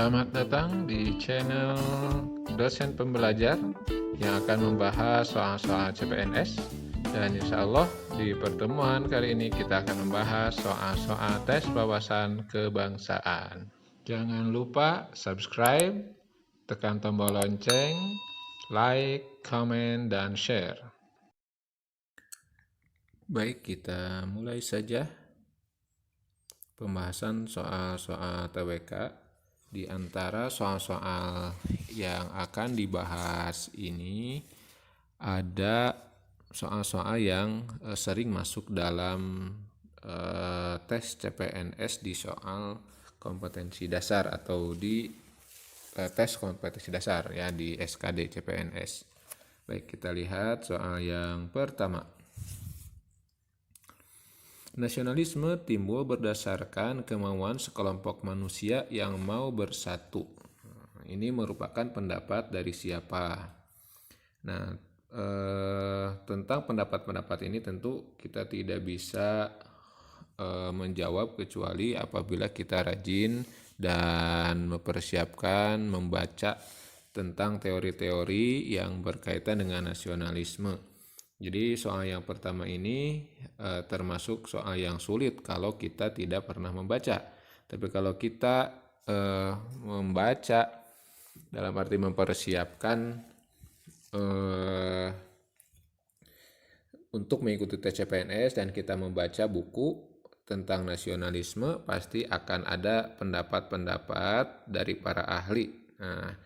Selamat datang di channel Dosen Pembelajar yang akan membahas soal-soal CPNS. Dan insya Allah di pertemuan kali ini kita akan membahas soal-soal tes wawasan kebangsaan. Jangan lupa subscribe, tekan tombol lonceng, like, comment, dan share. Baik, kita mulai saja pembahasan soal-soal TWK. Di antara soal-soal yang akan dibahas ini ada soal-soal yang sering masuk dalam tes CPNS di soal kompetensi dasar atau di tes kompetensi dasar ya di SKD CPNS. Baik, kita lihat soal yang pertama. Nasionalisme timbul berdasarkan kemauan sekelompok manusia yang mau bersatu. Ini merupakan pendapat dari siapa? Nah, tentang pendapat-pendapat ini tentu kita tidak bisa menjawab kecuali apabila kita rajin dan mempersiapkan membaca tentang teori-teori yang berkaitan dengan nasionalisme. Jadi soal yang pertama ini termasuk soal yang sulit kalau kita tidak pernah membaca. Tapi kalau kita membaca dalam arti mempersiapkan untuk mengikuti tes CPNS dan kita membaca buku tentang nasionalisme, pasti akan ada pendapat-pendapat dari para ahli. Nah,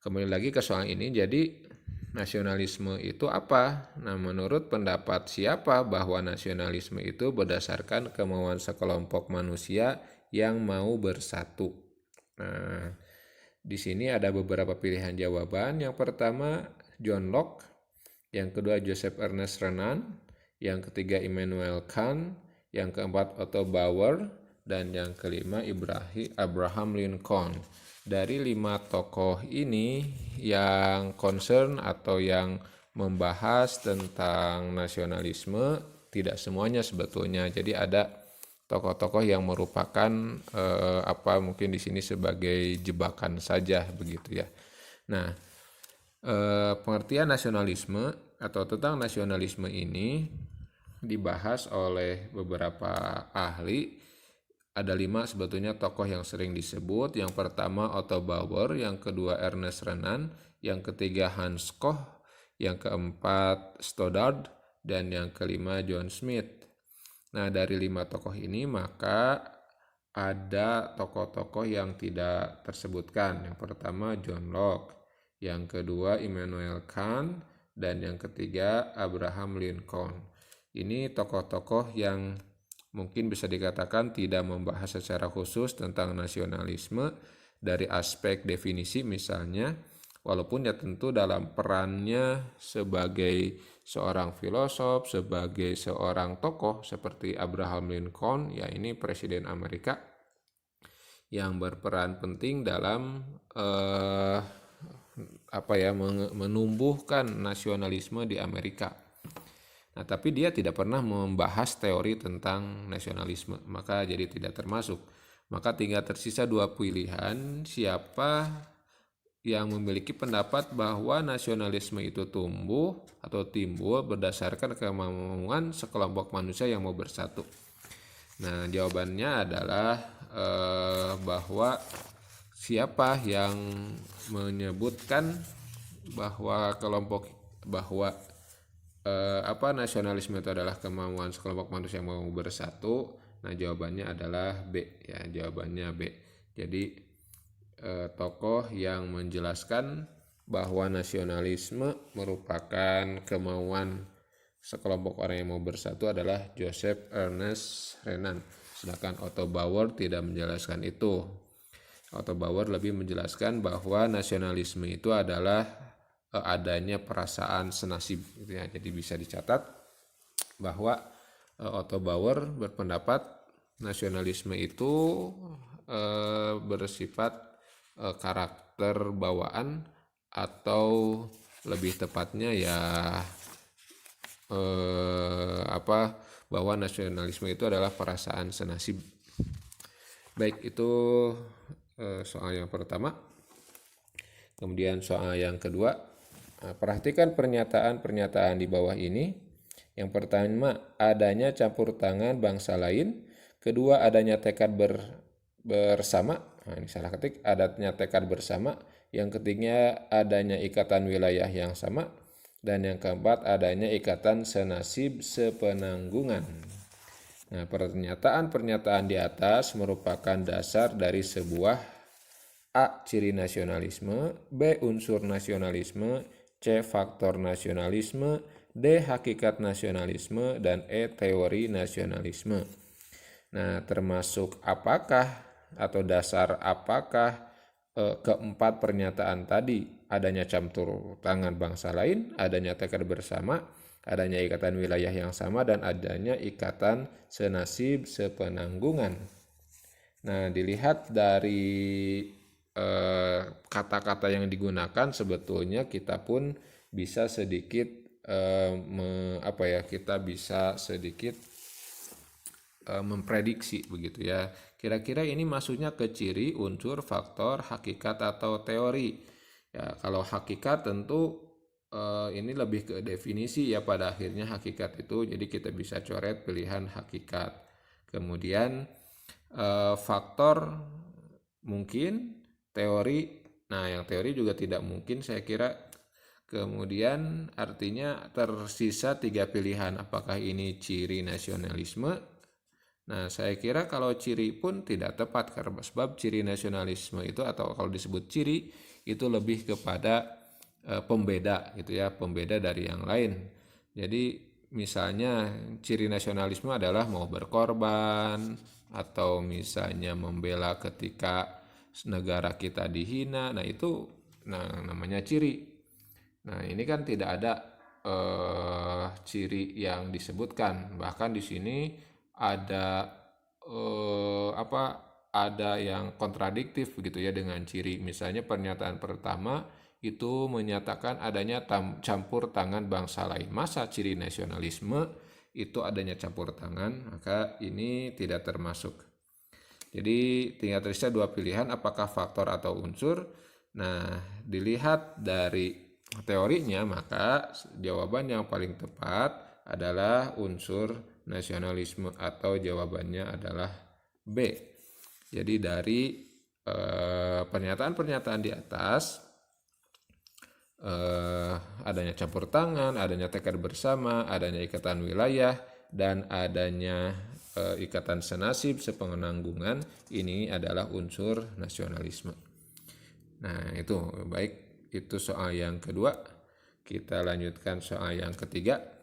kembali lagi ke soal ini, jadi nasionalisme itu apa? Nah, menurut pendapat siapa bahwa nasionalisme itu berdasarkan kemauan sekelompok manusia yang mau bersatu? Nah, di sini ada beberapa pilihan jawaban. Yang pertama John Locke, yang kedua Joseph Ernest Renan, yang ketiga Immanuel Kant, yang keempat Otto Bauer, dan yang kelima Abraham Lincoln. Dari 5 tokoh ini yang concern atau yang membahas tentang nasionalisme tidak semuanya sebetulnya. Jadi ada tokoh-tokoh yang merupakan mungkin di sini sebagai jebakan saja begitu ya. Nah, pengertian nasionalisme atau tentang nasionalisme ini dibahas oleh beberapa ahli. Ada 5 sebetulnya tokoh yang sering disebut. Yang pertama Otto Bauer, yang kedua Ernest Renan, yang ketiga Hans Koch, yang keempat Stoddard, dan yang kelima John Smith. Nah, dari 5 tokoh ini maka ada tokoh-tokoh yang tidak tersebutkan. Yang pertama John Locke, yang kedua Immanuel Kant, dan yang ketiga Abraham Lincoln. Ini tokoh-tokoh yang mungkin bisa dikatakan tidak membahas secara khusus tentang nasionalisme dari aspek definisi misalnya, walaupun ya tentu dalam perannya sebagai seorang filosof, sebagai seorang tokoh seperti Abraham Lincoln, ya ini Presiden Amerika yang berperan penting dalam menumbuhkan nasionalisme di Amerika. Nah, tapi dia tidak pernah membahas teori tentang nasionalisme, maka jadi tidak termasuk. Maka tinggal tersisa 2 pilihan, siapa yang memiliki pendapat bahwa nasionalisme itu tumbuh atau timbul berdasarkan kemauan sekelompok manusia yang mau bersatu. Nah, jawabannya adalah bahwa siapa yang menyebutkan bahwa nasionalisme itu adalah kemauan sekelompok manusia yang mau bersatu. Nah, jawabannya adalah B ya, jawabannya B. Jadi tokoh yang menjelaskan bahwa nasionalisme merupakan kemauan sekelompok orang yang mau bersatu adalah Joseph Ernest Renan. Sedangkan Otto Bauer tidak menjelaskan itu. Otto Bauer lebih menjelaskan bahwa nasionalisme itu adalah adanya perasaan senasib gitu ya. Jadi bisa dicatat bahwa Otto Bauer berpendapat nasionalisme itu bersifat karakter bawaan atau lebih tepatnya ya bahwa nasionalisme itu adalah perasaan senasib. Baik, itu soal yang pertama. Kemudian soal yang kedua, perhatikan pernyataan-pernyataan di bawah ini. Yang pertama, adanya campur tangan bangsa lain. Kedua, adanya tekad bersama. Nah, ini salah ketik, adanya tekad bersama. Yang ketiga, adanya ikatan wilayah yang sama. Dan yang keempat, adanya ikatan senasib sepenanggungan. Nah, pernyataan-pernyataan di atas merupakan dasar dari sebuah A. Ciri nasionalisme, B. Unsur nasionalisme, C. Faktor nasionalisme, D. Hakikat nasionalisme, dan E. Teori nasionalisme. Nah, termasuk apakah atau dasar apakah keempat pernyataan tadi? Adanya campur tangan bangsa lain, adanya tekad bersama, adanya ikatan wilayah yang sama, dan adanya ikatan senasib sepenanggungan. Nah, dilihat dari kata-kata yang digunakan, sebetulnya kita pun bisa sedikit kita bisa sedikit memprediksi begitu ya. Kira-kira ini maksudnya ke ciri, unsur, faktor, hakikat atau teori. Ya, kalau hakikat tentu ini lebih ke definisi ya, pada akhirnya hakikat itu, jadi kita bisa coret pilihan hakikat. Kemudian faktor mungkin, teori, nah yang teori juga tidak mungkin saya kira. Kemudian artinya tersisa 3 pilihan, apakah ini ciri nasionalisme? Nah, saya kira kalau ciri pun tidak tepat, karena sebab ciri nasionalisme itu, atau kalau disebut ciri, itu lebih kepada pembeda gitu ya, pembeda dari yang lain. Jadi misalnya ciri nasionalisme adalah mau berkorban, atau misalnya membela ketika negara kita dihina. Nah, itu namanya ciri. Nah, ini kan tidak ada ciri yang disebutkan. Bahkan di sini ada ada yang kontradiktif begitu ya dengan ciri. Misalnya pernyataan pertama itu menyatakan adanya campur tangan bangsa lain. Masa ciri nasionalisme itu adanya campur tangan? Maka ini tidak termasuk. Jadi tinggal tersisa 2 pilihan, apakah faktor atau unsur. Nah, dilihat dari teorinya, maka jawaban yang paling tepat adalah unsur nasionalisme, atau jawabannya adalah B. Jadi dari pernyataan-pernyataan di atas, adanya campur tangan, adanya tekad bersama, adanya ikatan wilayah, dan adanya ikatan senasib sepenanggungan, ini adalah unsur nasionalisme. Nah, itu baik, itu soal yang kedua. Kita lanjutkan soal yang ketiga.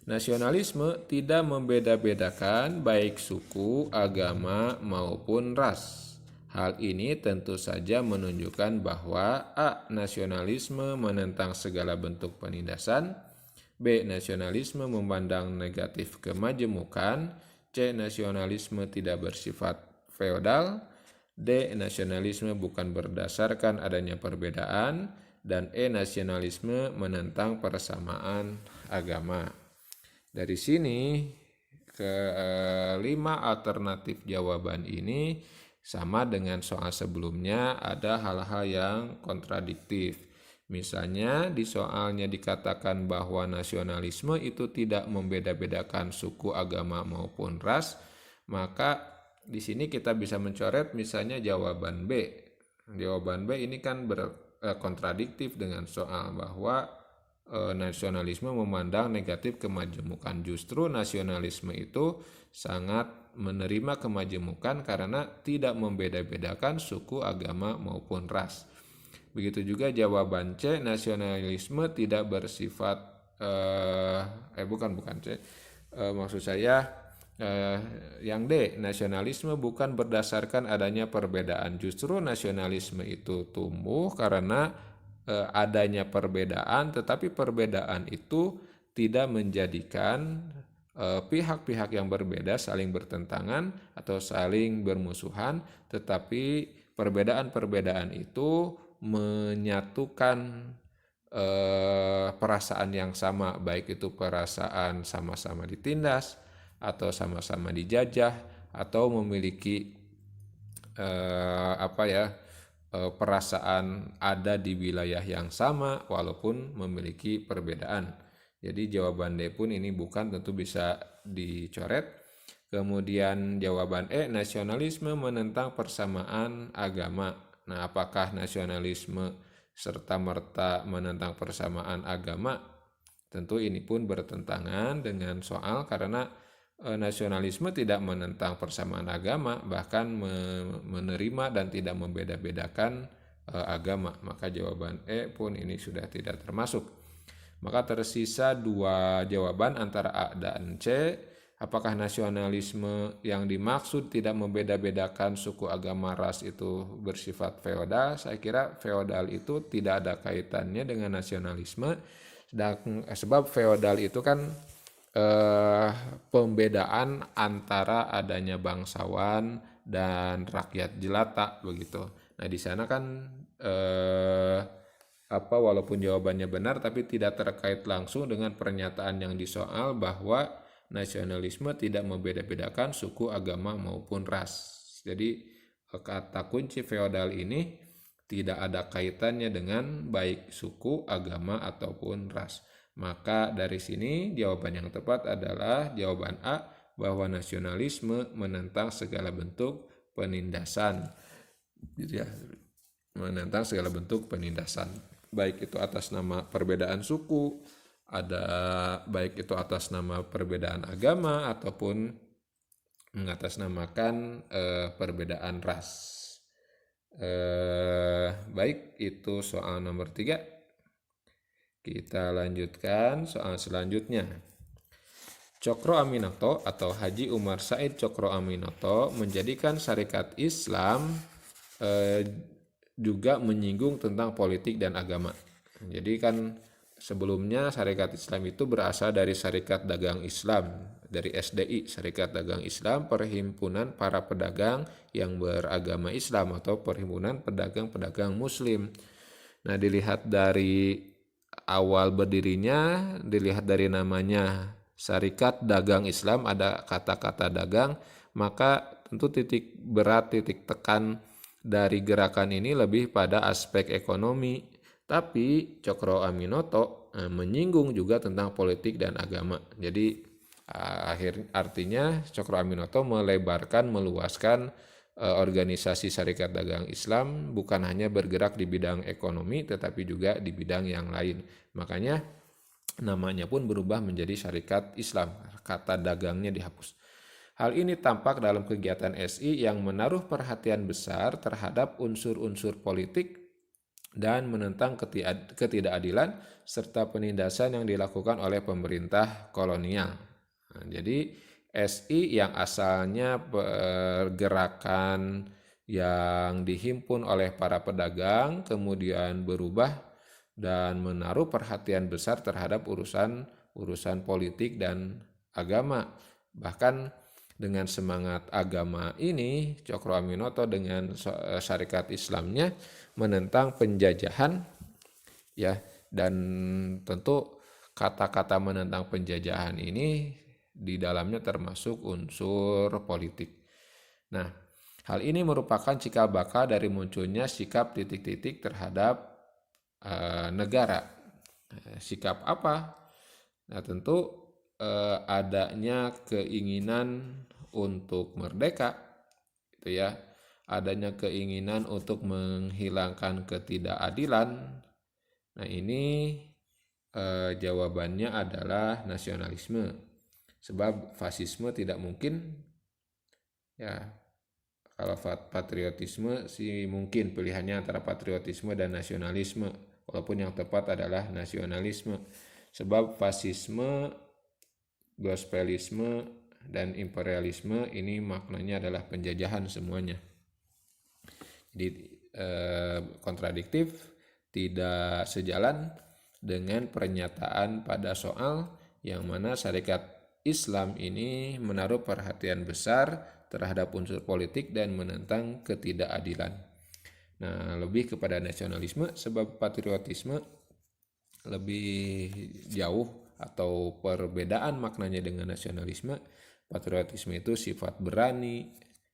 Nasionalisme tidak membeda-bedakan baik suku, agama, maupun ras. Hal ini tentu saja menunjukkan bahwa A. Nasionalisme menentang segala bentuk penindasan, B. Nasionalisme memandang negatif kemajemukan, C. Nasionalisme tidak bersifat feodal, D. Nasionalisme bukan berdasarkan adanya perbedaan, dan E. Nasionalisme menentang persamaan agama. Dari sini kelima alternatif jawaban ini sama dengan soal sebelumnya, ada hal-hal yang kontradiktif. Misalnya di soalnya dikatakan bahwa nasionalisme itu tidak membeda-bedakan suku, agama, maupun ras, maka di sini kita bisa mencoret misalnya jawaban B. Jawaban B ini kan kontradiktif dengan soal bahwa nasionalisme memandang negatif kemajemukan. Justru nasionalisme itu sangat menerima kemajemukan karena tidak membeda-bedakan suku, agama, maupun ras. Begitu juga jawaban C, nasionalisme tidak bersifat bukan C. Maksud saya yang D, nasionalisme bukan berdasarkan adanya perbedaan. Justru nasionalisme itu tumbuh karena adanya perbedaan, tetapi perbedaan itu tidak menjadikan pihak-pihak yang berbeda saling bertentangan atau saling bermusuhan, tetapi perbedaan-perbedaan itu menyatukan perasaan yang sama, baik itu perasaan sama-sama ditindas, atau sama-sama dijajah, atau memiliki apa ya, perasaan ada di wilayah yang sama walaupun memiliki perbedaan. Jadi jawaban D pun ini bukan, tentu bisa dicoret. Kemudian jawaban E, nasionalisme menentang persamaan agama. Nah, apakah nasionalisme serta-merta menentang persamaan agama? Tentu ini pun bertentangan dengan soal, karena nasionalisme tidak menentang persamaan agama, bahkan menerima dan tidak membeda-bedakan agama. Maka jawaban E pun ini sudah tidak termasuk. Maka tersisa dua jawaban antara A dan C. Apakah nasionalisme yang dimaksud tidak membeda-bedakan suku, agama, ras itu bersifat feodal? Saya kira feodal itu tidak ada kaitannya dengan nasionalisme. Sebab feodal itu kan pembedaan antara adanya bangsawan dan rakyat jelata begitu. Nah, di sana kan walaupun jawabannya benar tapi tidak terkait langsung dengan pernyataan yang disoal bahwa nasionalisme tidak membeda-bedakan suku, agama maupun ras. Jadi kata kunci feodal ini tidak ada kaitannya dengan baik suku, agama ataupun ras. Maka dari sini jawaban yang tepat adalah jawaban A, bahwa nasionalisme menentang segala bentuk penindasan. Gitu ya. Menentang segala bentuk penindasan. Baik itu atas nama perbedaan suku, baik itu atas nama perbedaan agama ataupun mengatasnamakan perbedaan ras. Baik, itu soal nomor 3. Kita lanjutkan soal selanjutnya. Cokro Aminoto atau Haji Umar Said Cokro Aminoto menjadikan syarikat Islam juga menyinggung tentang politik dan agama. Jadi kan sebelumnya syarikat Islam itu berasal dari Syarikat Dagang Islam, dari SDI, Syarikat Dagang Islam, Perhimpunan Para Pedagang yang Beragama Islam atau Perhimpunan Pedagang-Pedagang Muslim. Nah, dilihat dari awal berdirinya, dilihat dari namanya Syarikat Dagang Islam, ada kata-kata dagang, maka tentu titik berat, titik tekan dari gerakan ini lebih pada aspek ekonomi. Tapi Cokro Aminoto menyinggung juga tentang politik dan agama. Jadi artinya Cokro Aminoto melebarkan, meluaskan organisasi Syarikat Dagang Islam bukan hanya bergerak di bidang ekonomi tetapi juga di bidang yang lain. Makanya namanya pun berubah menjadi Syarikat Islam, kata dagangnya dihapus. Hal ini tampak dalam kegiatan SI yang menaruh perhatian besar terhadap unsur-unsur politik dan menentang ketidakadilan serta penindasan yang dilakukan oleh pemerintah kolonial. Nah, jadi SI yang asalnya pergerakan yang dihimpun oleh para pedagang kemudian berubah dan menaruh perhatian besar terhadap urusan politik dan agama. Bahkan dengan semangat agama ini, Cokro Aminoto dengan syarikat Islamnya menentang penjajahan, ya, dan tentu kata-kata menentang penjajahan ini di dalamnya termasuk unsur politik. Nah, hal ini merupakan cikal bakal dari munculnya sikap titik-titik terhadap negara. Sikap apa? Nah, tentu adanya keinginan untuk merdeka, gitu ya, adanya keinginan untuk menghilangkan ketidakadilan. Nah, ini jawabannya adalah nasionalisme, sebab fasisme tidak mungkin, ya. Kalau patriotisme sih mungkin, pilihannya antara patriotisme dan nasionalisme, walaupun yang tepat adalah nasionalisme, sebab fasisme, gospelisme, dan imperialisme ini maknanya adalah penjajahan semuanya. Jadi kontradiktif, tidak sejalan dengan pernyataan pada soal yang mana syarikat Islam ini menaruh perhatian besar terhadap unsur politik dan menentang ketidakadilan. Nah, lebih kepada nasionalisme, sebab patriotisme lebih jauh atau perbedaan maknanya dengan nasionalisme. Patriotisme itu sifat berani,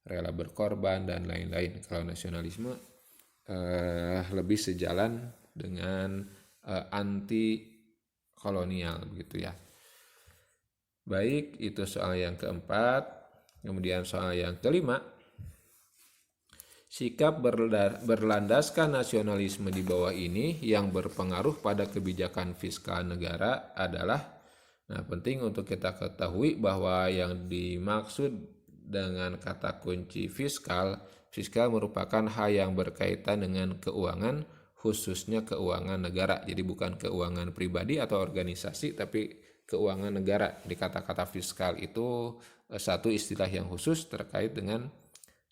rela berkorban dan lain-lain. Kalau nasionalisme lebih sejalan dengan anti kolonial begitu ya. Baik, itu soal yang keempat. Kemudian soal yang kelima, sikap berlandaskan nasionalisme di bawah ini yang berpengaruh pada kebijakan fiskal negara adalah, nah penting untuk kita ketahui bahwa yang dimaksud dengan kata kunci fiskal merupakan hal yang berkaitan dengan keuangan, khususnya keuangan negara. Jadi bukan keuangan pribadi atau organisasi, tapi keuangan negara. Di kata-kata fiskal itu satu istilah yang khusus terkait dengan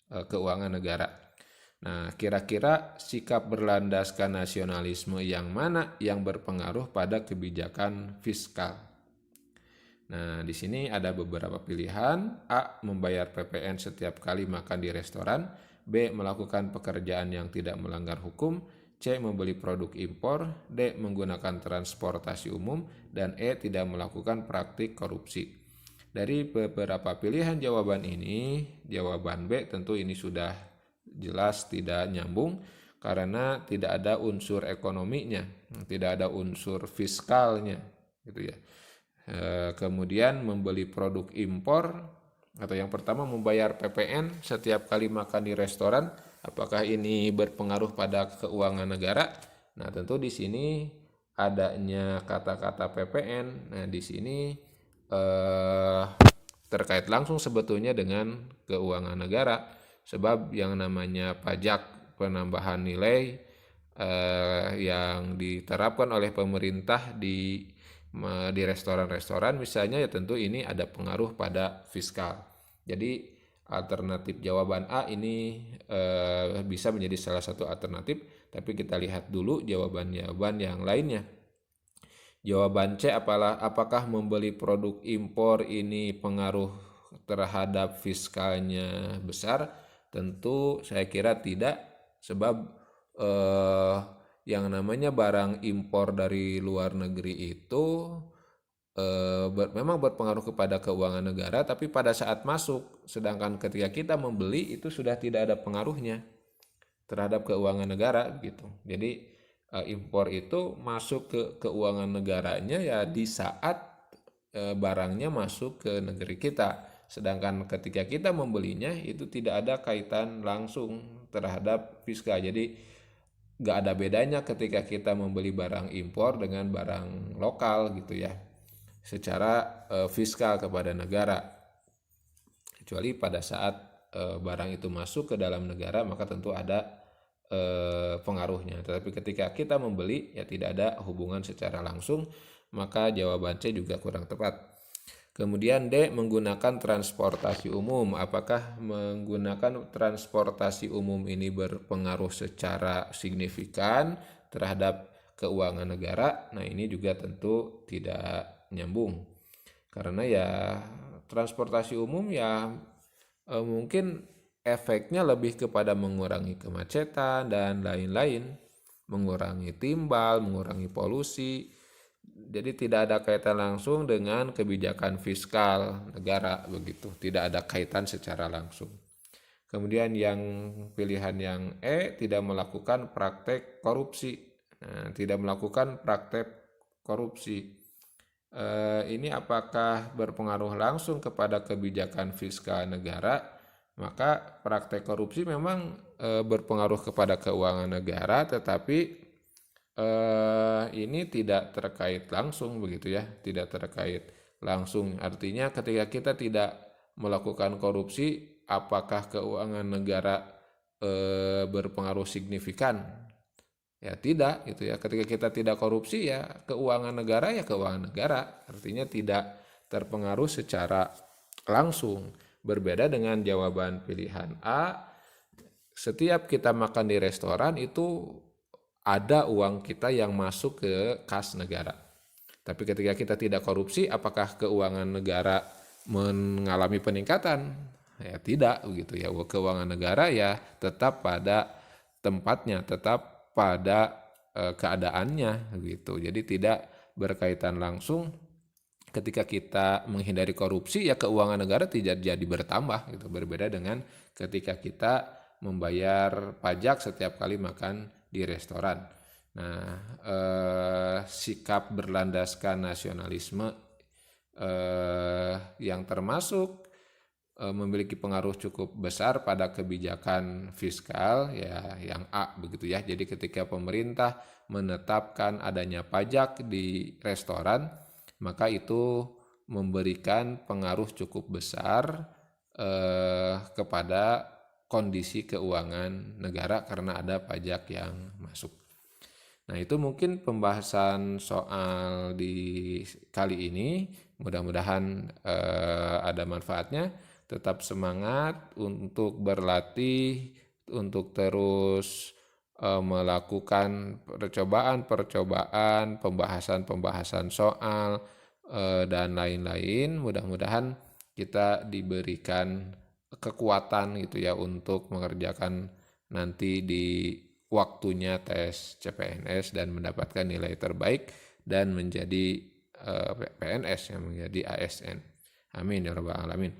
keuangan negara. Nah, kira-kira sikap berlandaskan nasionalisme yang mana yang berpengaruh pada kebijakan fiskal? Nah, di sini ada beberapa pilihan. A. Membayar PPN setiap kali makan di restoran. B. Melakukan pekerjaan yang tidak melanggar hukum. C. Membeli produk impor. D. Menggunakan transportasi umum. Dan E. Tidak melakukan praktik korupsi. Dari beberapa pilihan jawaban ini, jawaban B tentu ini sudah jelas tidak nyambung karena tidak ada unsur ekonominya, tidak ada unsur fiskalnya, gitu ya. Kemudian membeli produk impor, atau yang pertama membayar PPN setiap kali makan di restoran, apakah ini berpengaruh pada keuangan negara? Nah, tentu di sini adanya kata-kata PPN. Nah, di sini terkait langsung sebetulnya dengan keuangan negara, sebab yang namanya pajak penambahan nilai yang diterapkan oleh pemerintah di restoran-restoran misalnya, ya tentu ini ada pengaruh pada fiskal. Jadi alternatif jawaban A ini bisa menjadi salah satu alternatif, tapi kita lihat dulu jawaban-jawaban yang lainnya. Jawaban C, apakah membeli produk impor ini pengaruh terhadap fiskalnya besar? Tentu saya kira tidak, sebab yang namanya barang impor dari luar negeri itu memang berpengaruh kepada keuangan negara, tapi pada saat masuk, sedangkan ketika kita membeli itu sudah tidak ada pengaruhnya terhadap keuangan negara gitu. Jadi impor itu masuk ke keuangan negaranya ya di saat barangnya masuk ke negeri kita. Sedangkan ketika kita membelinya itu tidak ada kaitan langsung terhadap fiskal. Jadi gak ada bedanya ketika kita membeli barang impor dengan barang lokal gitu ya, secara fiskal kepada negara. Kecuali pada saat barang itu masuk ke dalam negara, maka tentu ada pengaruhnya. Tetapi ketika kita membeli ya tidak ada hubungan secara langsung, maka jawaban C juga kurang tepat. Kemudian D, menggunakan transportasi umum. Apakah menggunakan transportasi umum ini berpengaruh secara signifikan terhadap keuangan negara? Nah, ini juga tentu tidak nyambung. Karena ya transportasi umum ya mungkin efeknya lebih kepada mengurangi kemacetan dan lain-lain, mengurangi timbal, mengurangi polusi. Jadi tidak ada kaitan langsung dengan kebijakan fiskal negara begitu, tidak ada kaitan secara langsung. Kemudian yang pilihan yang E, tidak melakukan praktek korupsi. Nah, tidak melakukan praktek korupsi. Ini apakah berpengaruh langsung kepada kebijakan fiskal negara? Maka praktek korupsi memang berpengaruh kepada keuangan negara, tetapi ini tidak terkait langsung begitu ya, tidak terkait langsung. Artinya ketika kita tidak melakukan korupsi, apakah keuangan negara berpengaruh signifikan? Ya tidak gitu ya. Ketika kita tidak korupsi ya keuangan negara ya keuangan negara. Artinya tidak terpengaruh secara langsung. Berbeda dengan jawaban pilihan A, setiap kita makan di restoran itu ada uang kita yang masuk ke kas negara. Tapi ketika kita tidak korupsi, apakah keuangan negara mengalami peningkatan? Ya tidak begitu ya. Keuangan negara ya tetap pada tempatnya, tetap pada keadaannya gitu. Jadi tidak berkaitan langsung ketika kita menghindari korupsi ya keuangan negara tidak jadi bertambah gitu. Berbeda dengan ketika kita membayar pajak setiap kali makan di restoran. Nah, sikap berlandaskan nasionalisme yang termasuk memiliki pengaruh cukup besar pada kebijakan fiskal ya yang A begitu ya. Jadi ketika pemerintah menetapkan adanya pajak di restoran, maka itu memberikan pengaruh cukup besar kepada kondisi keuangan negara karena ada pajak yang masuk. Nah, itu mungkin pembahasan soal di kali ini. Mudah-mudahan ada manfaatnya. Tetap semangat untuk berlatih, untuk terus melakukan percobaan-percobaan, pembahasan-pembahasan soal dan lain-lain. Mudah-mudahan kita diberikan kekuatan gitu ya untuk mengerjakan nanti di waktunya tes CPNS dan mendapatkan nilai terbaik dan menjadi PNS yang menjadi ASN. Amin ya rabbal alamin.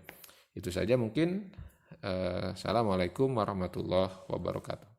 Itu saja mungkin. Assalamualaikum warahmatullahi wabarakatuh.